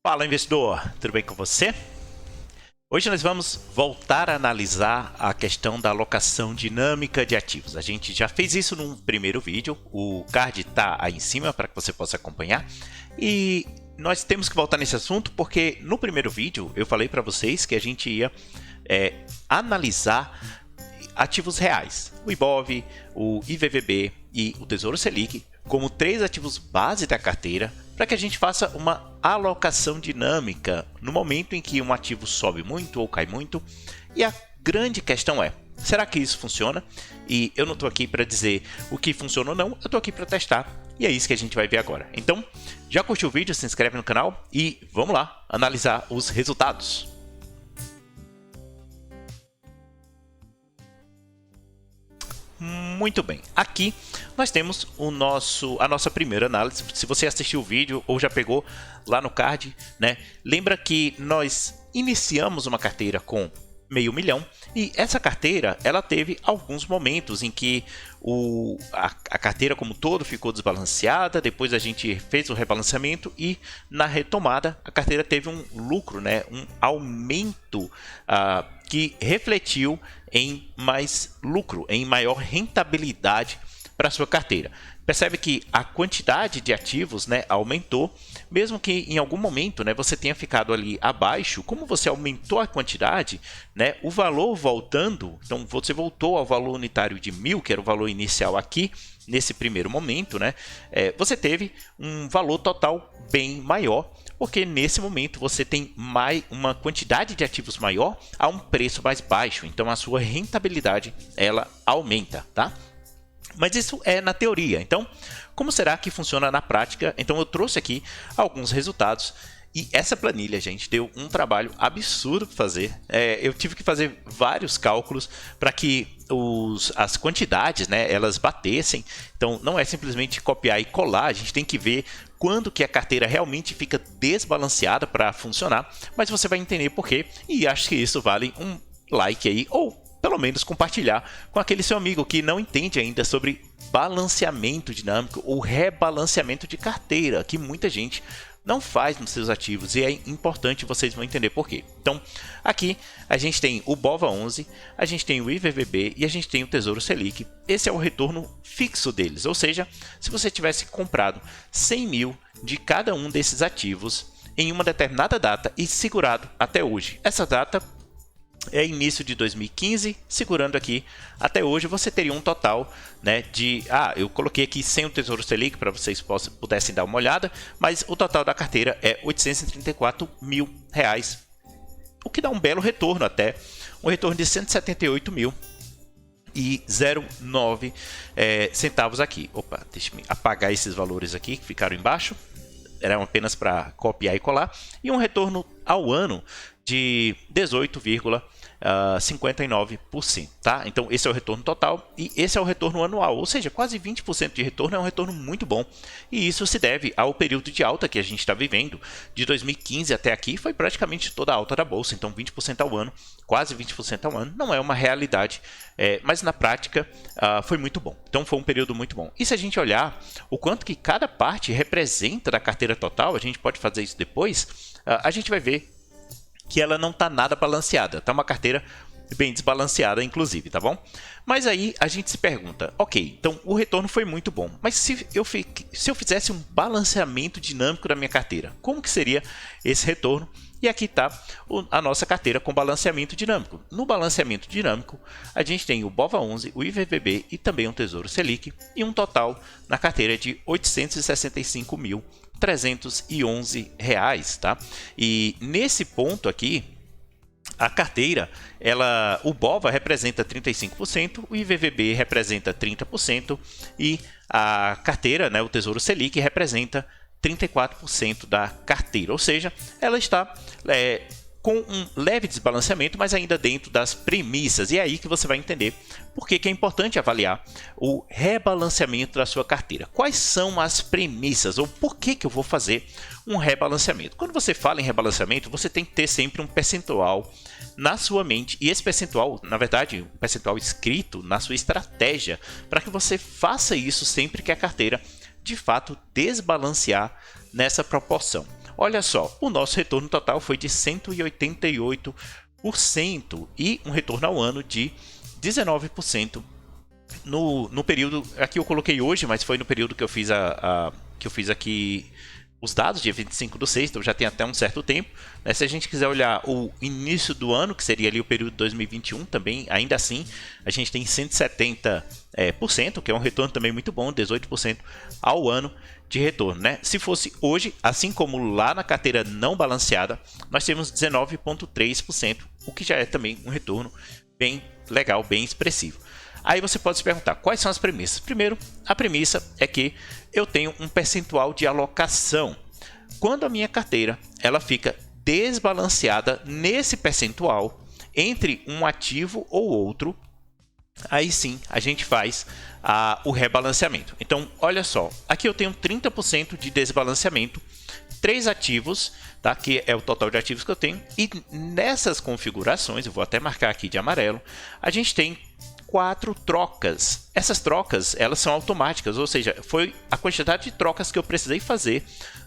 Fala, investidor! Tudo bem com você? Hoje nós vamos voltar a analisar a questão da alocação dinâmica de ativos. A gente já fez isso num primeiro vídeo, o card está aí em cima para que você possa acompanhar. E nós temos que voltar nesse assunto porque no primeiro vídeo eu falei para vocês que a gente ia analisar ativos reais, o IBOV, o IVVB e o Tesouro Selic, como três ativos base da carteira, para que a gente faça uma alocação dinâmica no momento em que um ativo sobe muito ou cai muito. E a grande questão é, será que isso funciona? E eu não estou aqui para dizer o que funciona ou não, eu estou aqui para testar. E é isso que a gente vai ver agora. Então, já curtiu o vídeo? Se inscreve no canal e vamos lá analisar os resultados. Muito bem, aqui nós temos a nossa primeira análise. Se você assistiu o vídeo ou já pegou lá no card, né? Lembra que nós iniciamos uma carteira com R$500 mil e essa carteira ela teve alguns momentos em que a carteira como um todo ficou desbalanceada. Depois a gente fez o rebalanceamento e na retomada a carteira teve um lucro, né? Um aumento que refletiu em mais lucro, em maior rentabilidade para a sua carteira. Percebe que a quantidade de ativos, né, aumentou, mesmo que em algum momento, né, você tenha ficado ali abaixo. Como você aumentou a quantidade, né, o valor voltando, então você voltou ao valor unitário de 1.000, que era o valor inicial aqui, nesse primeiro momento, né, você teve um valor total bem maior, porque nesse momento você tem uma quantidade de ativos maior a um preço mais baixo, então a sua rentabilidade ela aumenta, tá? Mas isso é na teoria. Então, como será que funciona na prática? Então eu trouxe aqui alguns resultados. E essa planilha, gente, deu um trabalho absurdo para fazer. Eu tive que fazer vários cálculos para que as quantidades, né, elas batessem. Então não é simplesmente copiar e colar, a gente tem que ver quando que a carteira realmente fica desbalanceada para funcionar. Mas você vai entender por quê e acho que isso vale um like aí, ou pelo menos compartilhar com aquele seu amigo que não entende ainda sobre balanceamento dinâmico ou rebalanceamento de carteira, que muita gente não faz nos seus ativos e é importante, vocês vão entender por quê. Então, aqui a gente tem o BOVA11, a gente tem o IVVB e a gente tem o Tesouro Selic. Esse é o retorno fixo deles, ou seja, se você tivesse comprado 100 mil de cada um desses ativos em uma determinada data e segurado até hoje, essa data é início de 2015, segurando aqui até hoje, você teria um total, né, de... eu coloquei aqui sem o Tesouro Selic para vocês pudessem dar uma olhada, mas o total da carteira é R$834 mil, o que dá um belo retorno até, um retorno de 178 mil e 0,9 centavos aqui. Opa, deixa eu apagar esses valores aqui que ficaram embaixo, eram apenas para copiar e colar, e um retorno ao ano de 18,59%, tá? Então esse é o retorno total e esse é o retorno anual, ou seja, quase 20% de retorno. É um retorno muito bom e isso se deve ao período de alta que a gente está vivendo. De 2015 até aqui foi praticamente toda a alta da bolsa, então 20% ao ano, quase 20% ao ano, não é uma realidade, mas na prática foi muito bom. Então foi um período muito bom. E se a gente olhar o quanto que cada parte representa da carteira total, a gente pode fazer isso depois, a gente vai ver que ela não está nada balanceada, está uma carteira bem desbalanceada, inclusive, tá bom? Mas aí a gente se pergunta, ok, então o retorno foi muito bom, mas se eu fizesse um balanceamento dinâmico da minha carteira, como que seria esse retorno? E aqui está a nossa carteira com balanceamento dinâmico. No balanceamento dinâmico, a gente tem o BOVA11, o IVVB e também o Tesouro Selic, e um total na carteira de R$865.311, tá? E nesse ponto aqui, a carteira, o BOVA representa 35%, o IVVB representa 30% e a carteira, né, o Tesouro Selic, representa 34% da carteira, ou seja, ela está com um leve desbalanceamento, mas ainda dentro das premissas. E é aí que você vai entender por que é importante avaliar o rebalanceamento da sua carteira. Quais são as premissas ou por que eu vou fazer um rebalanceamento? Quando você fala em rebalanceamento, você tem que ter sempre um percentual na sua mente, e esse percentual, na verdade, um percentual escrito na sua estratégia, para que você faça isso sempre que a carteira de fato desbalancear nessa proporção. olha só, o nosso retorno total foi de 188% e um retorno ao ano de 19% no período, aqui eu coloquei hoje, mas foi no período que eu fiz aqui os dados, dia 25/6, então já tem até um certo tempo, né? Se a gente quiser olhar o início do ano, que seria ali o período de 2021, também, ainda assim, a gente tem 170%, que é um retorno também muito bom, 18% ao ano de retorno, né? Se fosse hoje, assim como lá na carteira não balanceada, nós temos 19,3%, o que já é também um retorno bem legal, bem expressivo. Aí você pode se perguntar, quais são as premissas? Primeiro, a premissa é que eu tenho um percentual de alocação. Quando a minha carteira ela fica desbalanceada nesse percentual entre um ativo ou outro, aí sim a gente faz o rebalanceamento. Então, olha só, aqui eu tenho 30% de desbalanceamento, 3 ativos, tá? Que é o total de ativos que eu tenho, e nessas configurações, eu vou até marcar aqui de amarelo, a gente tem 4 trocas. Essas trocas, elas são automáticas, ou seja, foi a quantidade de trocas que eu precisei fazer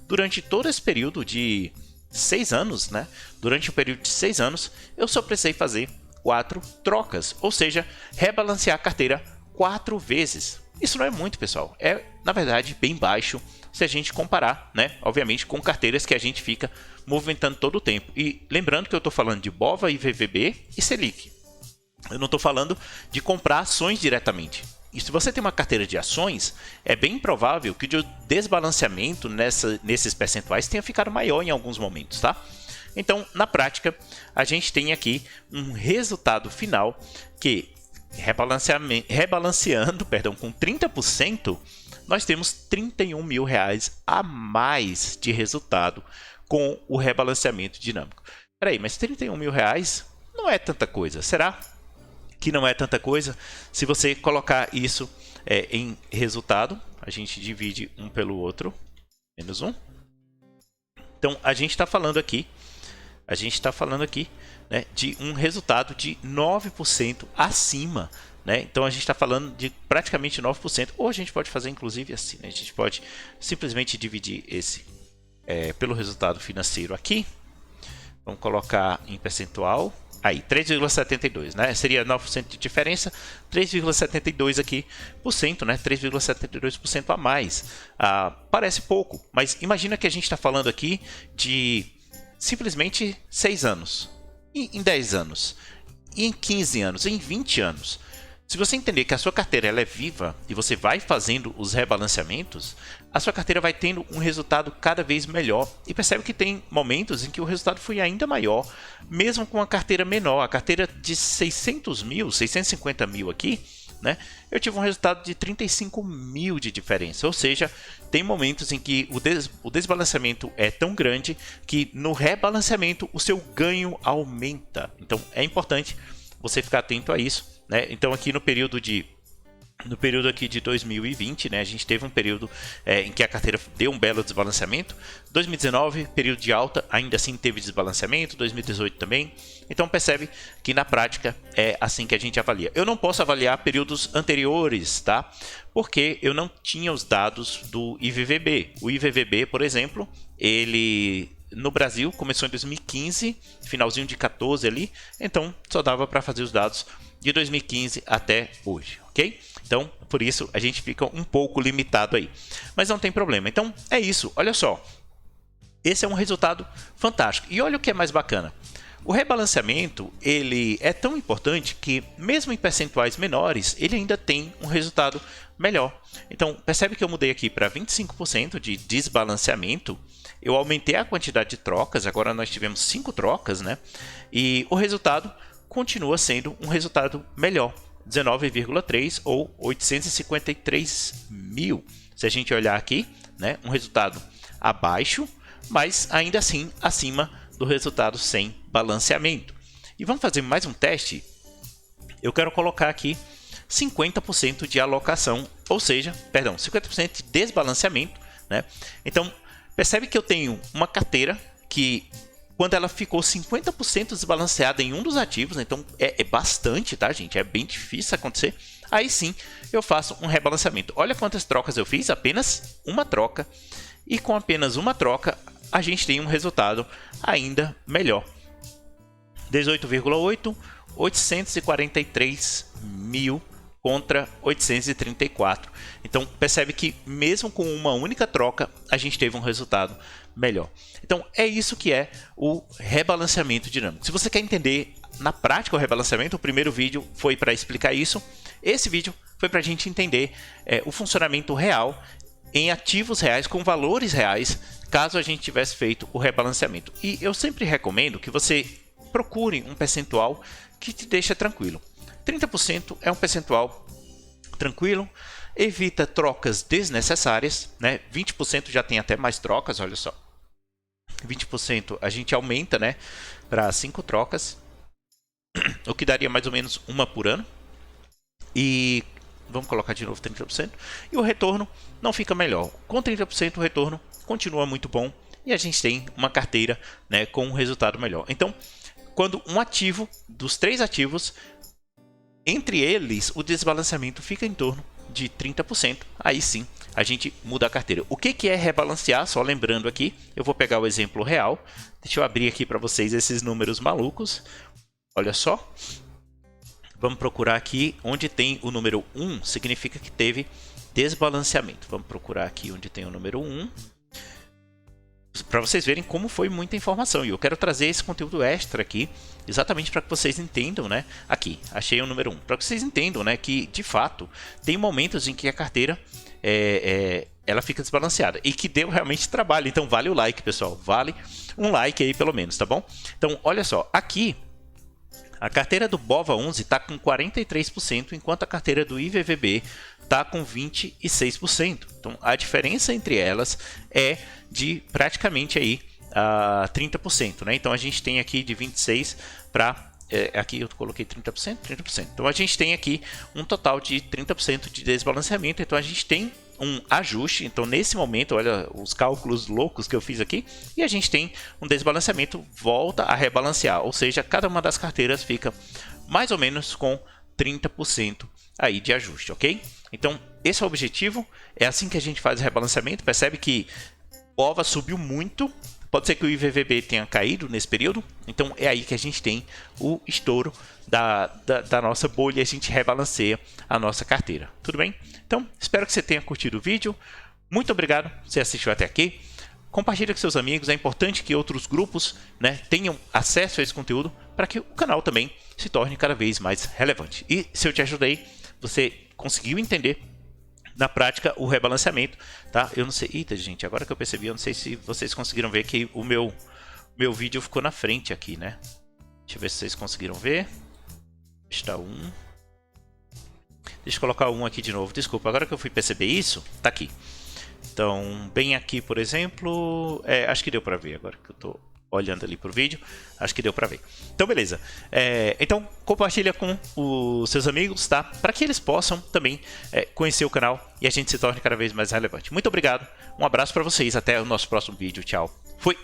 durante todo esse período de 6 anos, né? Durante o período de 6 anos, eu só precisei fazer 4 trocas, ou seja, rebalancear a carteira 4 vezes. Isso não é muito, pessoal. É, na verdade, bem baixo se a gente comparar, né? Obviamente, com carteiras que a gente fica movimentando todo o tempo. E lembrando que eu estou falando de BOVA, IVVB e Selic. Eu não estou falando de comprar ações diretamente. E se você tem uma carteira de ações, é bem provável que o desbalanceamento nesses percentuais tenha ficado maior em alguns momentos, tá? Então, na prática, a gente tem aqui um resultado final que, rebalanceando com 30%, nós temos R$31 mil a mais de resultado com o rebalanceamento dinâmico. Peraí, mas R$31 mil não é tanta coisa, será? Que não é tanta coisa. Se você colocar isso em resultado, a gente divide um pelo outro, menos 1. Então, a gente está falando aqui, né, de um resultado de 9% acima, né? Então, a gente está falando de praticamente 9%, ou a gente pode fazer inclusive assim, né? A gente pode simplesmente dividir esse pelo resultado financeiro aqui. Vamos colocar em percentual. Aí, 3,72, né? Seria 9% de diferença, 3,72 aqui por cento, né? 3,72% a mais. Parece pouco, mas imagina que a gente está falando aqui de simplesmente 6 anos, e em 10 anos, e em 15 anos, em 20 anos. Se você entender que a sua carteira ela é viva e você vai fazendo os rebalanceamentos, a sua carteira vai tendo um resultado cada vez melhor. E percebe que tem momentos em que o resultado foi ainda maior, mesmo com uma carteira menor. A carteira de 600 mil, 650 mil aqui, né? Eu tive um resultado de 35 mil de diferença. Ou seja, tem momentos em que o desbalanceamento é tão grande que no rebalanceamento o seu ganho aumenta. Então é importante você ficar atento a isso. Né? Então aqui no período aqui de 2020, né, a gente teve um período em que a carteira deu um belo desbalanceamento. 2019, período de alta, ainda assim teve desbalanceamento. 2018 também. Então percebe que na prática é assim que a gente avalia. Eu não posso avaliar períodos anteriores, tá? Porque eu não tinha os dados do IVVB. O IVVB, por exemplo, ele no Brasil começou em 2015, finalzinho de 14 ali. Então só dava para fazer os dados de 2015 até hoje, ok? Então, por isso, a gente fica um pouco limitado aí. Mas não tem problema. Então, é isso. Olha só. Esse é um resultado fantástico. E olha o que é mais bacana. O rebalanceamento, ele é tão importante que, mesmo em percentuais menores, ele ainda tem um resultado melhor. Então, percebe que eu mudei aqui para 25% de desbalanceamento. Eu aumentei a quantidade de trocas. Agora nós tivemos 5 trocas, né? E o resultado continua sendo um resultado melhor, 19,3 ou 853 mil. Se a gente olhar aqui, né, um resultado abaixo, mas ainda assim acima do resultado sem balanceamento. E vamos fazer mais um teste. Eu quero colocar aqui 50% de alocação, ou seja, 50% de desbalanceamento, né? Então, percebe que eu tenho uma carteira que, quando ela ficou 50% desbalanceada em um dos ativos, então é bastante, tá, gente? É bem difícil acontecer. Aí sim, eu faço um rebalanceamento. Olha quantas trocas eu fiz, apenas uma troca. E com apenas uma troca, a gente tem um resultado ainda melhor. 18,8, 843 mil contra 834. Então percebe que mesmo com uma única troca a gente teve um resultado melhor. Então é isso que é o rebalanceamento dinâmico. Se você quer entender na prática o rebalanceamento, o primeiro vídeo foi para explicar isso. Esse vídeo foi para a gente entender o funcionamento real em ativos reais com valores reais, caso a gente tivesse feito o rebalanceamento. E eu sempre recomendo que você procure um percentual que te deixa tranquilo. 30% é um percentual tranquilo, evita trocas desnecessárias, né? 20% já tem até mais trocas, olha só. 20% a gente aumenta, né, para 5 trocas, o que daria mais ou menos uma por ano. E vamos colocar de novo 30%. E o retorno não fica melhor. Com 30% o retorno continua muito bom e a gente tem uma carteira, né, com um resultado melhor. Então, quando um ativo, dos 3 ativos, entre eles o desbalanceamento fica em torno de 30%, aí sim a gente muda a carteira. O que é rebalancear? Só lembrando aqui, eu vou pegar o exemplo real. Deixa eu abrir aqui para vocês esses números malucos. Olha só. Vamos procurar aqui onde tem o número 1, significa que teve desbalanceamento. Vamos procurar aqui onde tem o número 1. Para vocês verem como foi muita informação. E eu quero trazer esse conteúdo extra aqui, exatamente para que vocês entendam, né? Aqui, achei o número 1. Para que vocês entendam, né, que de fato tem momentos em que a carteira ela fica desbalanceada e que deu realmente trabalho. Então vale o like, pessoal. Vale um like aí pelo menos, tá bom? Então olha só, aqui a carteira do BOVA11 está com 43%, enquanto a carteira do IVVB está com 26%. Então, a diferença entre elas é de praticamente aí, 30%. Né? Então, a gente tem aqui de 26% para... aqui eu coloquei 30%, 30%. Então, a gente tem aqui um total de 30% de desbalanceamento. Então, a gente tem um ajuste. Então, nesse momento, olha os cálculos loucos que eu fiz aqui, e a gente tem um desbalanceamento, volta a rebalancear, ou seja, cada uma das carteiras fica mais ou menos com 30% aí de ajuste, ok? Então, esse é o objetivo, é assim que a gente faz o rebalanceamento. Percebe que o BOVA subiu muito, pode ser que o IVVB tenha caído nesse período, então é aí que a gente tem o estouro da nossa bolha e a gente rebalanceia a nossa carteira. Tudo bem? Então, espero que você tenha curtido o vídeo. Muito obrigado por você assistiu até aqui. Compartilhe com seus amigos. É importante que outros grupos, né, tenham acesso a esse conteúdo para que o canal também se torne cada vez mais relevante. E se eu te ajudei, você conseguiu entender na prática o rebalanceamento, tá? Eu não sei... Eita, gente, agora que eu percebi, eu não sei se vocês conseguiram ver que o meu vídeo ficou na frente aqui, né? Deixa eu ver se vocês conseguiram ver. Está 1. Deixa eu colocar 1 aqui de novo. Desculpa, agora que eu fui perceber isso, tá aqui. Então, bem aqui, por exemplo... acho que deu para ver agora que eu tô olhando ali pro vídeo. Acho que deu para ver. Então, beleza. Então, compartilha com os seus amigos, tá? Para que eles possam também conhecer o canal e a gente se torne cada vez mais relevante. Muito obrigado. Um abraço para vocês. Até o nosso próximo vídeo. Tchau. Fui!